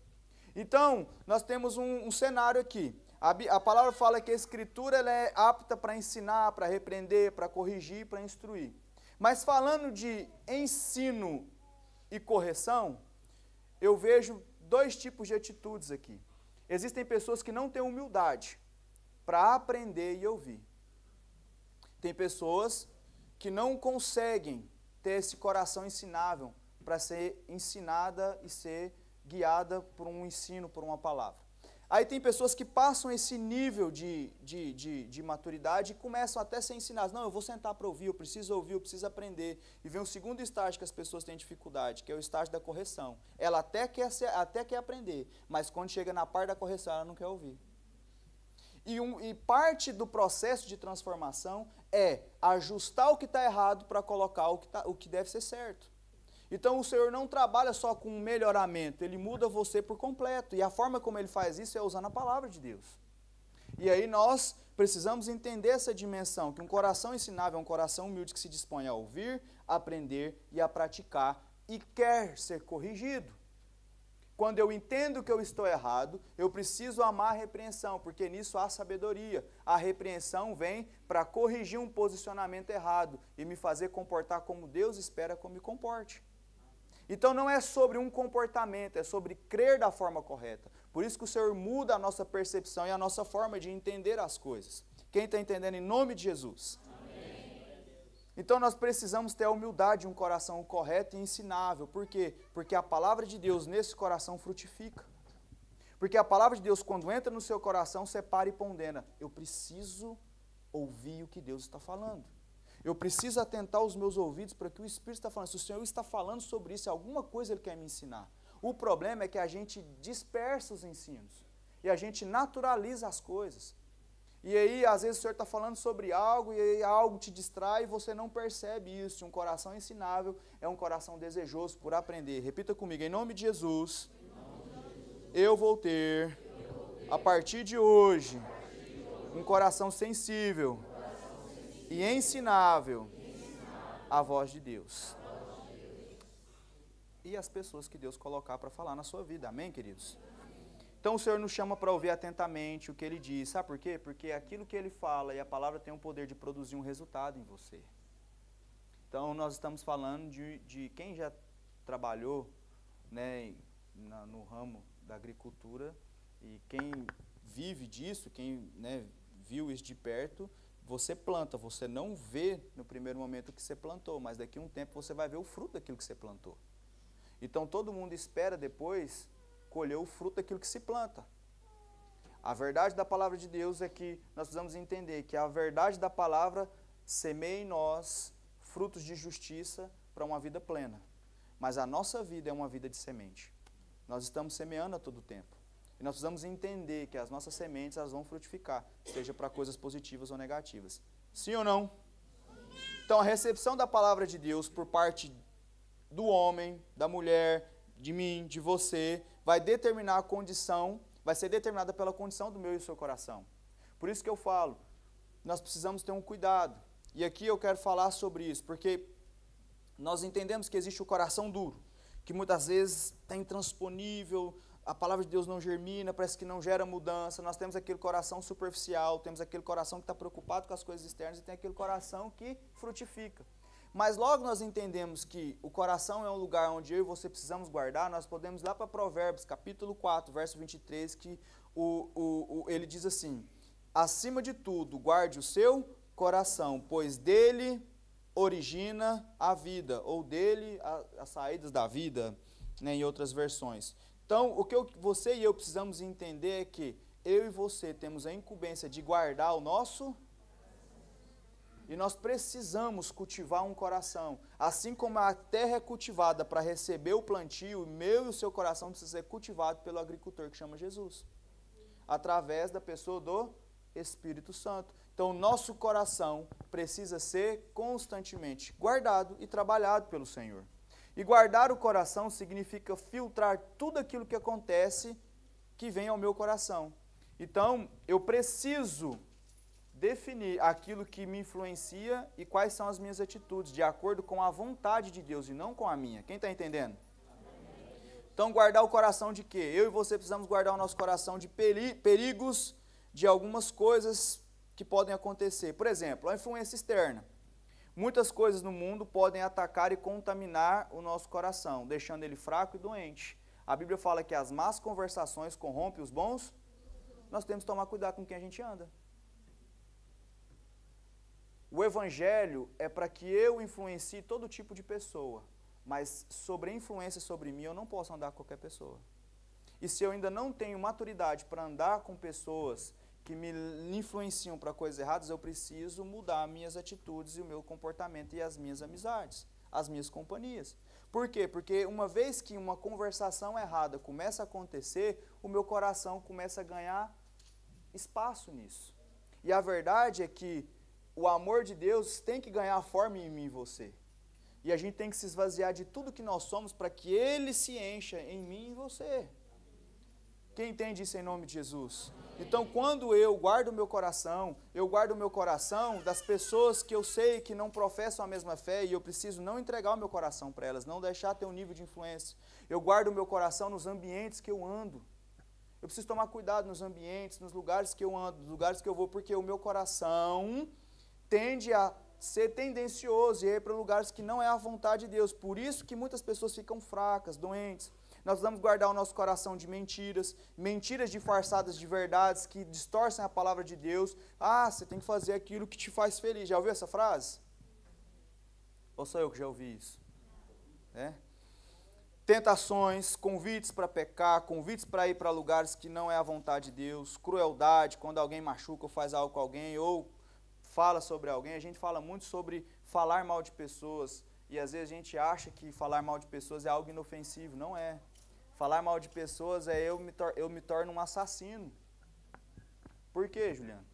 Então, nós temos um cenário aqui. A palavra fala que a escritura ela é apta para ensinar, para repreender, para corrigir, para instruir. Mas falando de ensino e correção, eu vejo 2 tipos de atitudes aqui. Existem pessoas que não têm humildade para aprender e ouvir. Tem pessoas que não conseguem ter esse coração ensinável para ser ensinada e ser guiada por um ensino, por uma palavra. Aí tem pessoas que passam esse nível de maturidade e começam até a ser ensinadas. Não, eu vou sentar para ouvir, eu preciso aprender. E vem um segundo estágio que as pessoas têm dificuldade, que é o estágio da correção. Ela até quer aprender, mas quando chega na parte da correção, ela não quer ouvir. E parte do processo de transformação é ajustar o que está errado para colocar o que deve ser certo. Então o Senhor não trabalha só com um melhoramento, Ele muda você por completo. E a forma como Ele faz isso é usando a palavra de Deus. E aí nós precisamos entender essa dimensão, que um coração ensinável é um coração humilde que se dispõe a ouvir, a aprender e a praticar e quer ser corrigido. Quando eu entendo que eu estou errado, eu preciso amar a repreensão, porque nisso há sabedoria. A repreensão vem para corrigir um posicionamento errado e me fazer comportar como Deus espera que eu me comporte. Então não é sobre um comportamento, é sobre crer da forma correta. Por isso que o Senhor muda a nossa percepção e a nossa forma de entender as coisas. Quem está entendendo em nome de Jesus? Amém. Então nós precisamos ter a humildade, um coração correto e ensinável. Por quê? Porque a palavra de Deus nesse coração frutifica. Porque a palavra de Deus, quando entra no seu coração, separa e pondera. Eu preciso ouvir o que Deus está falando. Eu preciso atentar os meus ouvidos para o que o Espírito está falando. Se o Senhor está falando sobre isso, alguma coisa Ele quer me ensinar. O problema é que a gente dispersa os ensinos. E a gente naturaliza as coisas. E aí, às vezes, o Senhor está falando sobre algo, e aí algo te distrai e você não percebe isso. Um coração ensinável é um coração desejoso por aprender. Repita comigo, em nome de Jesus, eu vou ter, a partir de hoje, um coração sensível e ensinável à voz de Deus. E as pessoas que Deus colocar para falar na sua vida. Amém, queridos? Então o Senhor nos chama para ouvir atentamente o que Ele diz. Sabe por quê? Porque aquilo que Ele fala e a palavra tem o poder de produzir um resultado em você. Então nós estamos falando de quem já trabalhou, né, no ramo da agricultura e quem vive disso, quem, né, viu isso de perto. Você planta, você não vê no primeiro momento o que você plantou, mas daqui a um tempo você vai ver o fruto daquilo que você plantou. Então todo mundo espera depois colher o fruto daquilo que se planta. A verdade da palavra de Deus é que nós precisamos entender que a verdade da palavra semeia em nós frutos de justiça para uma vida plena. Mas a nossa vida é uma vida de semente. Nós estamos semeando a todo tempo. E nós precisamos entender que as nossas sementes elas vão frutificar, seja para coisas positivas ou negativas. Sim ou não? Então a recepção da palavra de Deus por parte do homem, da mulher, de mim, de você, vai determinar a condição, vai ser determinada pela condição do meu e do seu coração. Por isso que eu falo, nós precisamos ter um cuidado. E aqui eu quero falar sobre isso, porque nós entendemos que existe o coração duro, que muitas vezes está intransponível, a palavra de Deus não germina, parece que não gera mudança. Nós temos aquele coração superficial, temos aquele coração que está preocupado com as coisas externas e tem aquele coração que frutifica. Mas logo nós entendemos que o coração é um lugar onde eu e você precisamos guardar, nós podemos ir lá para Provérbios, capítulo 4, verso 23, que ele diz assim: acima de tudo, guarde o seu coração, pois dele origina a vida, ou dele as saídas da vida, né, em outras versões. Então, o que você e eu precisamos entender é que eu e você temos a incumbência de guardar o nosso, e nós precisamos cultivar um coração. Assim como a terra é cultivada para receber o plantio, o meu e o seu coração precisa ser cultivado pelo agricultor que chama Jesus, através da pessoa do Espírito Santo. Então, o nosso coração precisa ser constantemente guardado e trabalhado pelo Senhor. E guardar o coração significa filtrar tudo aquilo que acontece que vem ao meu coração. Então, eu preciso definir aquilo que me influencia e quais são as minhas atitudes, de acordo com a vontade de Deus e não com a minha. Quem está entendendo? Então, guardar o coração de quê? Eu e você precisamos guardar o nosso coração de perigos, de algumas coisas que podem acontecer. Por exemplo, a influência externa. Muitas coisas no mundo podem atacar e contaminar o nosso coração, deixando ele fraco e doente. A Bíblia fala que as más conversações corrompem os bons. Nós temos que tomar cuidado com quem a gente anda. O Evangelho é para que eu influencie todo tipo de pessoa, mas sobre a influência sobre mim eu não posso andar com qualquer pessoa. E se eu ainda não tenho maturidade para andar com pessoas que me influenciam para coisas erradas, eu preciso mudar minhas atitudes e o meu comportamento e as minhas amizades, as minhas companhias. Por quê? Porque uma vez que uma conversação errada começa a acontecer, o meu coração começa a ganhar espaço nisso. E a verdade é que o amor de Deus tem que ganhar forma em mim e você. E a gente tem que se esvaziar de tudo que nós somos para que Ele se encha em mim e você. Quem entende isso em nome de Jesus? Então, quando eu guardo o meu coração, eu guardo o meu coração das pessoas que eu sei que não professam a mesma fé e eu preciso não entregar o meu coração para elas, não deixar ter um nível de influência. Eu guardo o meu coração nos ambientes que eu ando. Eu preciso tomar cuidado nos ambientes, nos lugares que eu ando, nos lugares que eu vou, porque o meu coração tende a ser tendencioso e ir para lugares que não é a vontade de Deus. Por isso que muitas pessoas ficam fracas, doentes. Nós precisamos guardar o nosso coração de mentiras, mentiras disfarçadas de verdades que distorcem a palavra de Deus. Ah, você tem que fazer aquilo que te faz feliz. Já ouviu essa frase? Ou sou eu que já ouvi isso? É? Tentações, convites para pecar, convites para ir para lugares que não é a vontade de Deus, crueldade, quando alguém machuca ou faz algo com alguém, ou fala sobre alguém. A gente fala muito sobre falar mal de pessoas, e às vezes a gente acha que falar mal de pessoas é algo inofensivo. Não é. Falar mal de pessoas é eu me torno um assassino. Por quê, Juliano?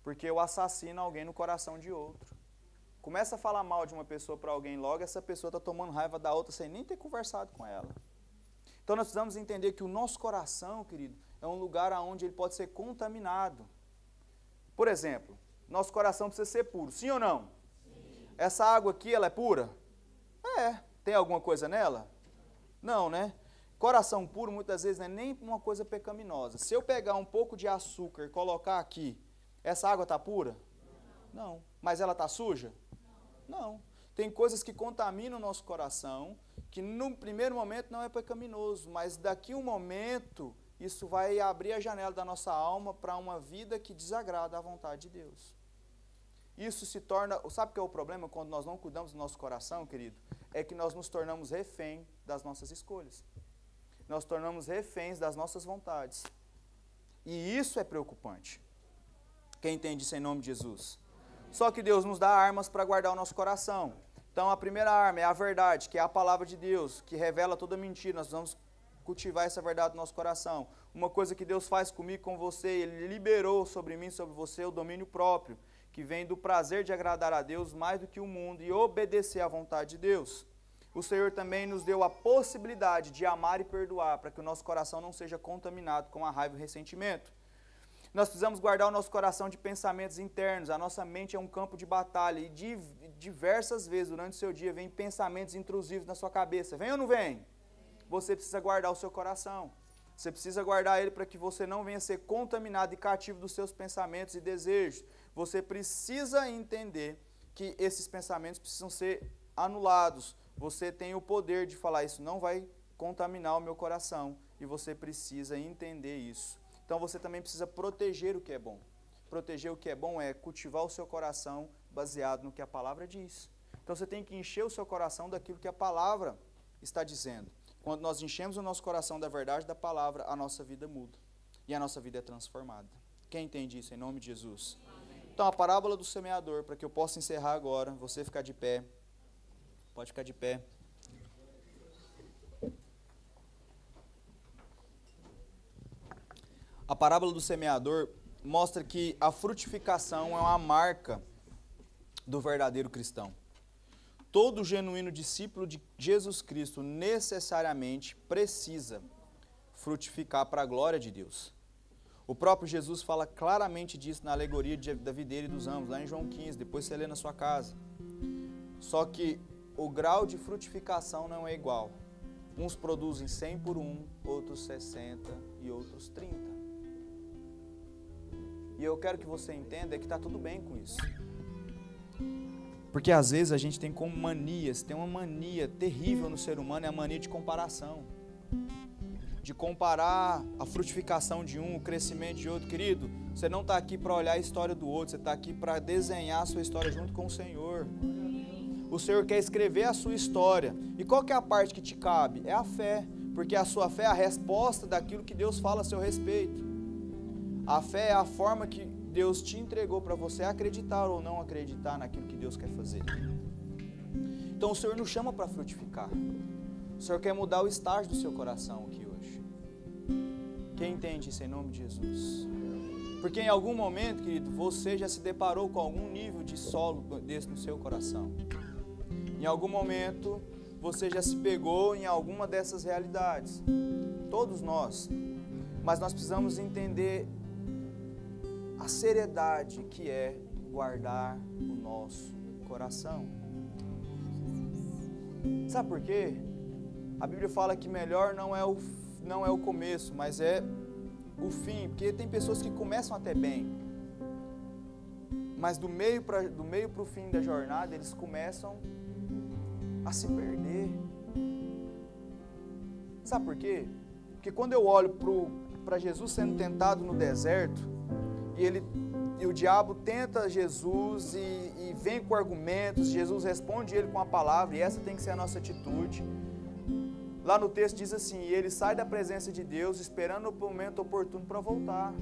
Porque eu assassino alguém no coração de outro. Começa a falar mal de uma pessoa para alguém, logo essa pessoa está tomando raiva da outra sem nem ter conversado com ela. Então nós precisamos entender que o nosso coração, querido, é um lugar onde ele pode ser contaminado. Por exemplo, nosso coração precisa ser puro, sim ou não? Sim. Essa água aqui, ela é pura? É. Tem alguma coisa nela? Não, né? Coração puro, muitas vezes, não é nem uma coisa pecaminosa. Se eu pegar um pouco de açúcar e colocar aqui, essa água está pura? Não. Mas ela está suja? Não. Tem coisas que contaminam o nosso coração, que no primeiro momento não é pecaminoso, mas daqui a um momento, isso vai abrir a janela da nossa alma para uma vida que desagrada à vontade de Deus. Isso se torna... Sabe o que é o problema quando nós não cuidamos do nosso coração, querido? É que nós nos tornamos refém das nossas escolhas. Nós tornamos reféns das nossas vontades. E isso é preocupante. Quem entende isso em nome de Jesus? Só que Deus nos dá armas para guardar o nosso coração. Então a primeira arma é a verdade, que é a palavra de Deus, que revela toda mentira. Nós vamos cultivar essa verdade no nosso coração. Uma coisa que Deus faz comigo, com você, Ele liberou sobre mim, sobre você, o domínio próprio, que vem do prazer de agradar a Deus mais do que o mundo e obedecer à vontade de Deus. O Senhor também nos deu a possibilidade de amar e perdoar, para que o nosso coração não seja contaminado com a raiva e o ressentimento. Nós precisamos guardar o nosso coração de pensamentos internos. A nossa mente é um campo de batalha e diversas vezes durante o seu dia vem pensamentos intrusivos na sua cabeça. Vem ou não vem? Você precisa guardar o seu coração. Você precisa guardar ele para que você não venha ser contaminado e cativo dos seus pensamentos e desejos. Você precisa entender que esses pensamentos precisam ser anulados. Você tem o poder de falar, isso não vai contaminar o meu coração. E você precisa entender isso. Então você também precisa proteger o que é bom. Proteger o que é bom é cultivar o seu coração baseado no que a palavra diz. Então você tem que encher o seu coração daquilo que a palavra está dizendo. Quando nós enchemos o nosso coração da verdade da palavra, a nossa vida muda. E a nossa vida é transformada. Quem entende isso em nome de Jesus? Amém. Então a parábola do semeador, para que eu possa encerrar agora, você ficar de pé. Pode ficar de pé. A parábola do semeador mostra que a frutificação é uma marca do verdadeiro cristão. Todo genuíno discípulo de Jesus Cristo necessariamente precisa frutificar para a glória de Deus. O próprio Jesus fala claramente disso na alegoria da videira e dos ramos, lá em João 15, depois você lê na sua casa. Só que o grau de frutificação não é igual. Uns produzem 100 por 1, outros 60 e outros 30. E eu quero que você entenda que está tudo bem com isso. Porque às vezes a gente tem como manias, tem uma mania terrível no ser humano, é a mania de comparação. De comparar a frutificação de um, o crescimento de outro. Querido, você não está aqui para olhar a história do outro, você está aqui para desenhar a sua história junto com o Senhor. O Senhor quer escrever a sua história. E qual que é a parte que te cabe? É a fé. Porque a sua fé é a resposta daquilo que Deus fala a seu respeito. A fé é a forma que Deus te entregou para você acreditar ou não acreditar naquilo que Deus quer fazer. Então o Senhor nos chama para frutificar. O Senhor quer mudar o estágio do seu coração aqui hoje. Quem entende isso em nome de Jesus? Porque em algum momento, querido, você já se deparou com algum nível de solo desse no seu coração. Em algum momento, você já se pegou em alguma dessas realidades. Todos nós. Mas nós precisamos entender a seriedade que é guardar o nosso coração. Sabe por quê? A Bíblia fala que melhor não é o começo, mas é o fim. Porque tem pessoas que começam até bem, mas do meio para o fim da jornada, eles começam a se perder. Sabe por quê? Porque quando eu olho para Jesus sendo tentado no deserto, e o diabo tenta Jesus e vem com argumentos, Jesus responde ele com a palavra, e essa tem que ser a nossa atitude. Lá no texto diz assim, e ele sai da presença de Deus esperando o momento oportuno para voltar.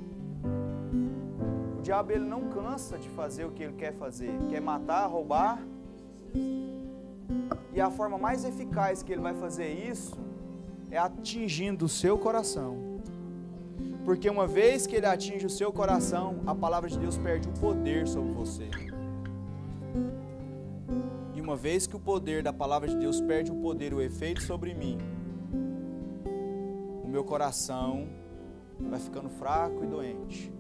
O diabo ele não cansa de fazer o que ele quer fazer, quer matar, roubar, e a forma mais eficaz que ele vai fazer isso é atingindo o seu coração. Porque uma vez que ele atinge o seu coração, a palavra de Deus perde o poder sobre você. E uma vez que o poder da palavra de Deus perde o poder, o efeito sobre mim, o meu coração vai ficando fraco e doente.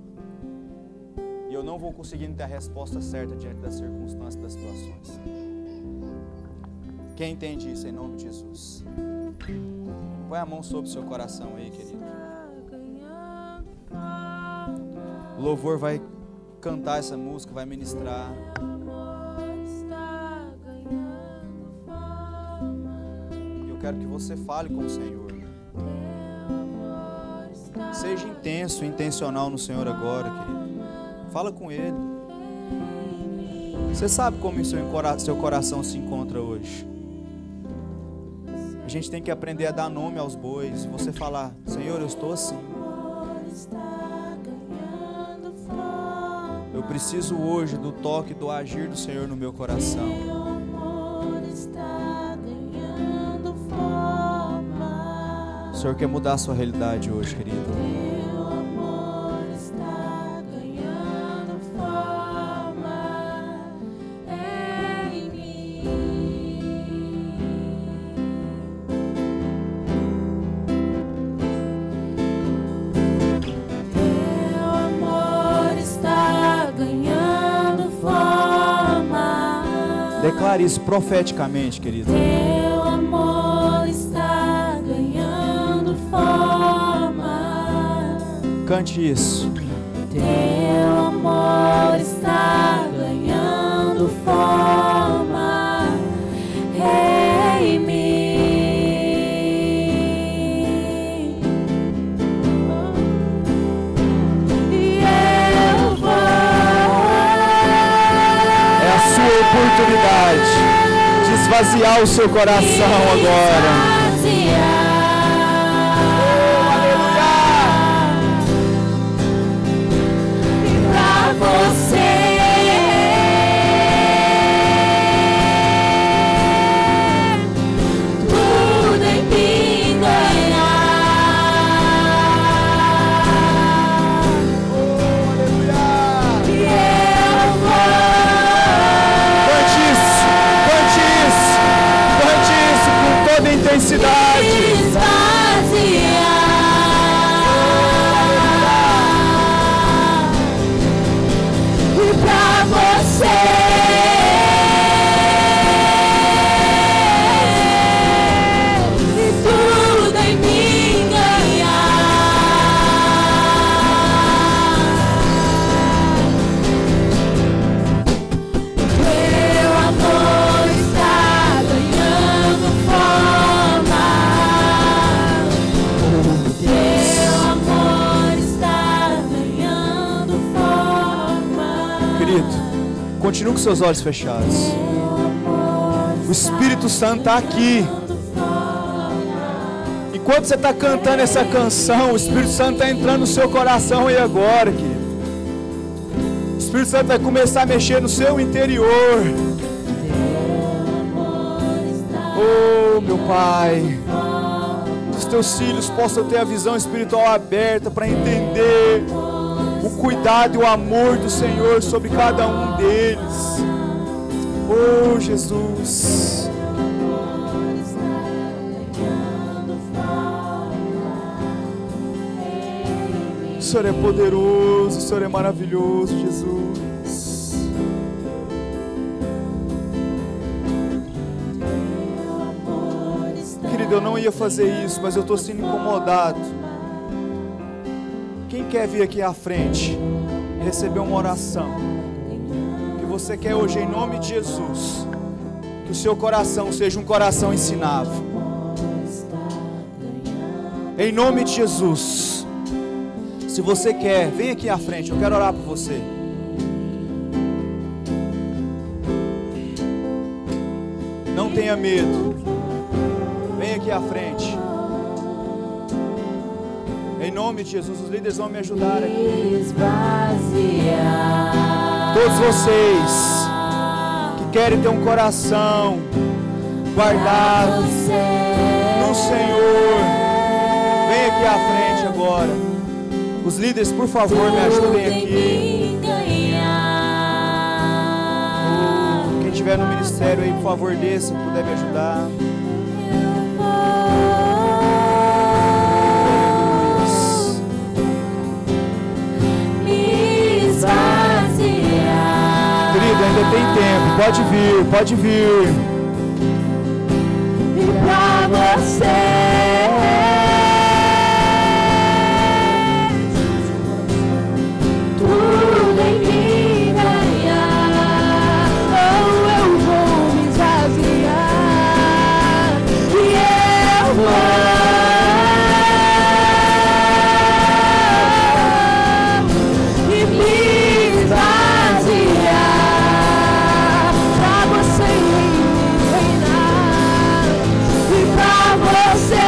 E eu não vou conseguindo ter a resposta certa diante das circunstâncias, das situações. Quem entende isso em nome de Jesus? Põe a mão sobre o seu coração aí, querido. O louvor vai cantar essa música, vai ministrar. Eu quero que você fale com o Senhor. Seja intenso, intencional no Senhor agora, querido. Fala com Ele. Você sabe como o seu coração se encontra hoje. A gente tem que aprender a dar nome aos bois. E você falar, Senhor, eu estou assim. Eu preciso hoje do toque, do agir do Senhor no meu coração. O Senhor quer mudar a sua realidade hoje, querido. Declare isso profeticamente, querido. Teu amor está ganhando forma. Cante isso. Teu amor está ganhando forma em mim. E eu vou. É a sua oportunidade de esvaziar o seu coração agora. Intensidade. E pra você e tudo em mim ganhar. Teu amor está ganhando forma. Teu amor está ganhando forma. Querido, continue com seus olhos fechados. O Espírito Santo está aqui. Enquanto você está cantando essa canção, o Espírito Santo está entrando no seu coração aí agora, querido. O Espírito Santo vai começar a mexer no seu interior. Oh, meu Pai, que os teus filhos possam ter a visão espiritual aberta para entender o cuidado e o amor do Senhor sobre cada um deles. Oh, Jesus. O Senhor é poderoso, o Senhor é maravilhoso, Jesus. Querido, eu não ia fazer isso, mas eu estou sendo incomodado. Quem quer vir aqui à frente e receber uma oração que você quer hoje em nome de Jesus, que o seu coração seja um coração ensinável, em nome de Jesus. Se você quer, vem aqui à frente, eu quero orar por você. Não tenha medo, vem aqui à frente. Em nome de Jesus, os líderes vão me ajudar aqui. Todos vocês que querem ter um coração guardado no Senhor, vem aqui à frente agora. Os líderes, por favor, me ajudem aqui. Quem estiver no ministério aí, por favor, desça, se puder me ajudar. Querido, ainda tem tempo, pode vir, pode vir. E pra você tudo em mim ganhar. Oh, eu vou me esvaziar. E eu vou e me esvaziar pra você reinar. E pra você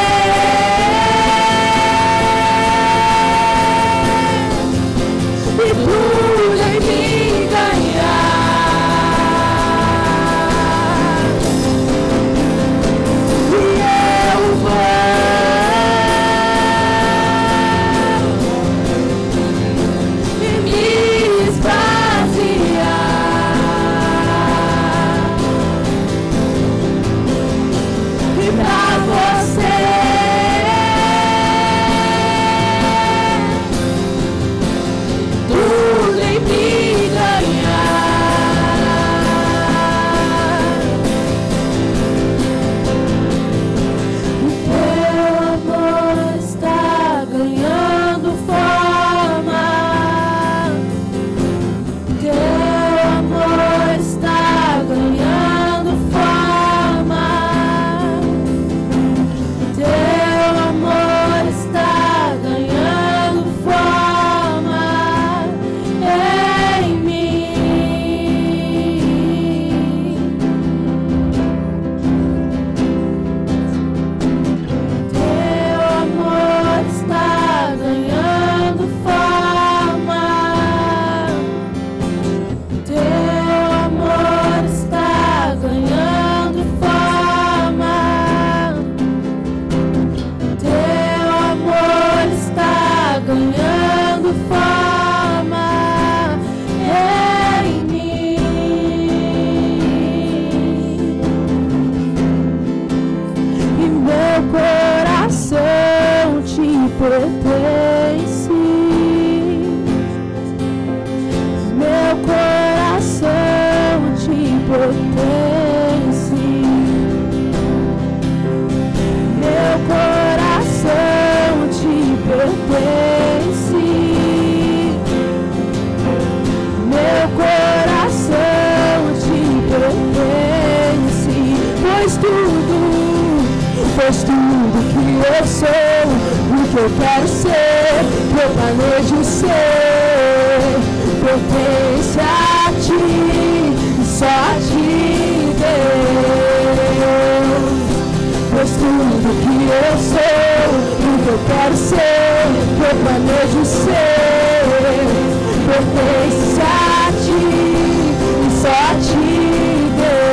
pois tudo que eu sou, o que eu quero ser, que eu planejo ser, pertence a ti, só a ti, Deus. Pois tudo que eu sou, o que eu quero ser, que eu planejo ser, pertence a ti, só a ti, Deus.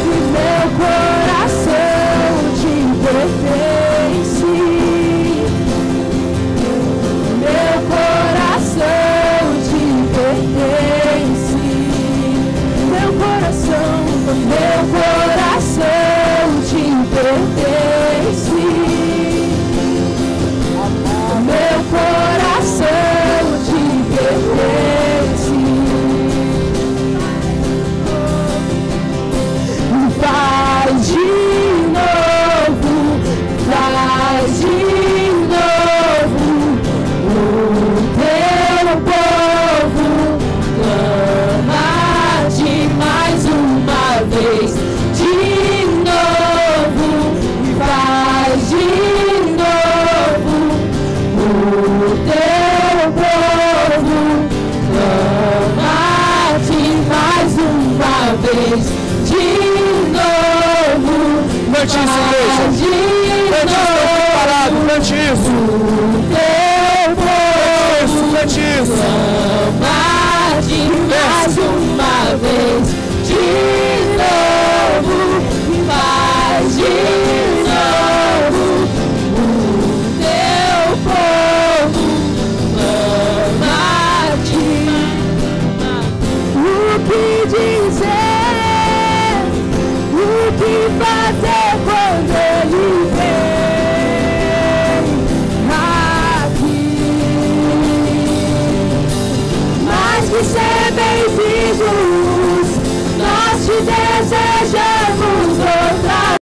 E meu coração te pertence, meu coração te pertence, meu coração te pertence, meu coração te pertence. Faz de novo, faz de novo, o teu povo clama-te mais uma vez. De novo, faz de novo, o teu povo clama-te mais uma vez. De novo, Cante isso, igreja. Cante isso, parado, cante isso. Cante isso. clama-te mais uma vez. De novo, faz de novo, o teu povo clama-te. O que dizer, o que fazer quando ele vem aqui? Mais que ser bem-vindos, nós te desejamos.